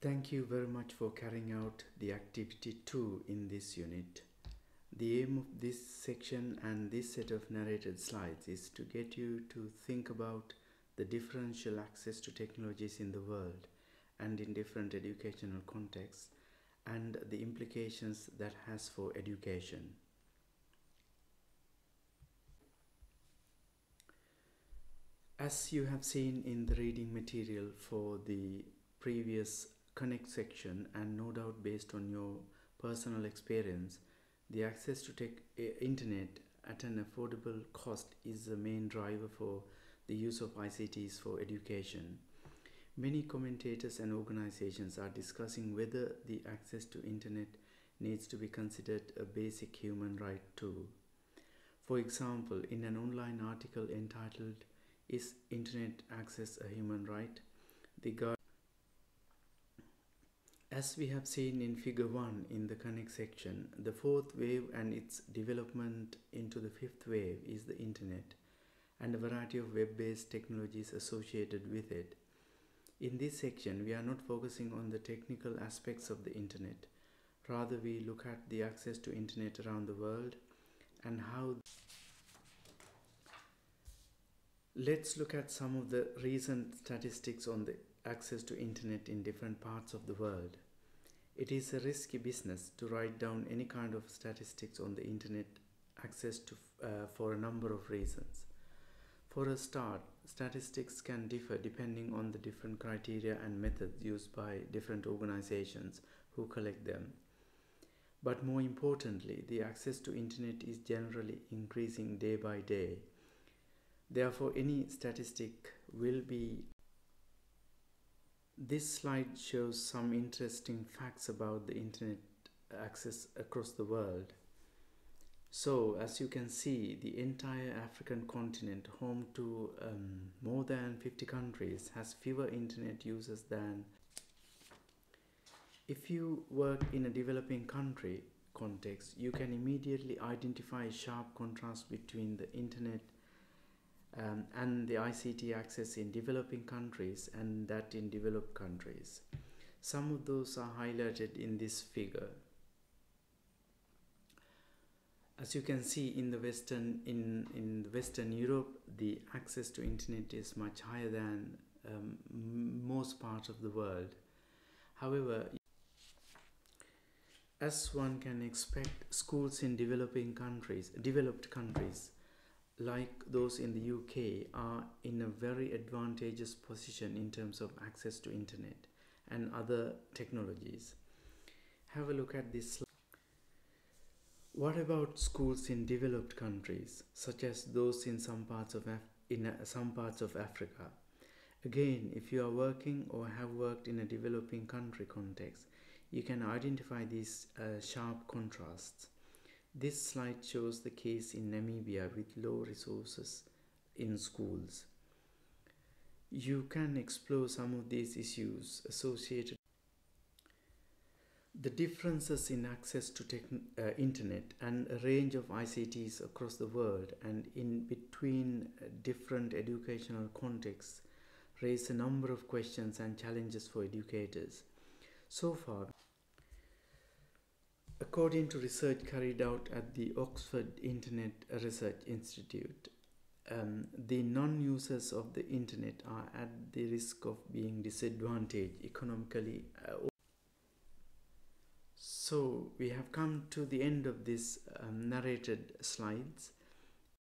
Thank you very much for carrying out the activity 2 in this unit. The aim of this section and this set of narrated slides is to get you to think about the differential access to technologies in the world and in different educational contexts and the implications that has for education. As you have seen in the reading material for the previous Connect section, and no doubt based on your personal experience, the access to internet at an affordable cost is the main driver for the use of ICTs for education. Many commentators and organizations are discussing whether the access to internet needs to be considered a basic human right too. For example, in an online article entitled "Is Internet Access a Human Right?" As we have seen in figure 1 in the Connect section, the fourth wave and its development into the fifth wave is the internet and a variety of web-based technologies associated with it. In this section, we are not focusing on the technical aspects of the internet. Rather, we look at the access to internet around the world and how. Let's look at some of the recent statistics on the access to internet in different parts of the world. It is a risky business to write down any kind of statistics on the internet access to for a number of reasons. For a start, statistics can differ depending on the different criteria and methods used by different organizations who collect them. But more importantly, the access to internet is generally increasing day by day. Therefore, any statistic will be. This slide shows some interesting facts about the internet access across the world. So, as you can see, the entire African continent, home to more than 50 countries, has fewer internet users than. If you work in a developing country context, you can immediately identify a sharp contrast between the internet and the ICT access in developing countries and that in developed countries. Some of those are highlighted in this figure. As you can see, in Western Europe, the access to internet is much higher than most parts of the world. However, as one can expect, schools in developed countries like those in the UK are in a very advantageous position in terms of access to internet and other technologies. Have a look at this slide. What about schools in developed countries, such as those in some parts of Africa? Again, if you are working or have worked in a developing country context, you can identify these sharp contrasts. This slide shows the case in Namibia with low resources in schools. You can explore some of these issues associated. The differences in access to internet and a range of ICTs across the world and in between different educational contexts raise a number of questions and challenges for educators. So far, according to research carried out at the Oxford Internet Research Institute, the non-users of the internet are at the risk of being disadvantaged economically. So we have come to the end of this narrated slides.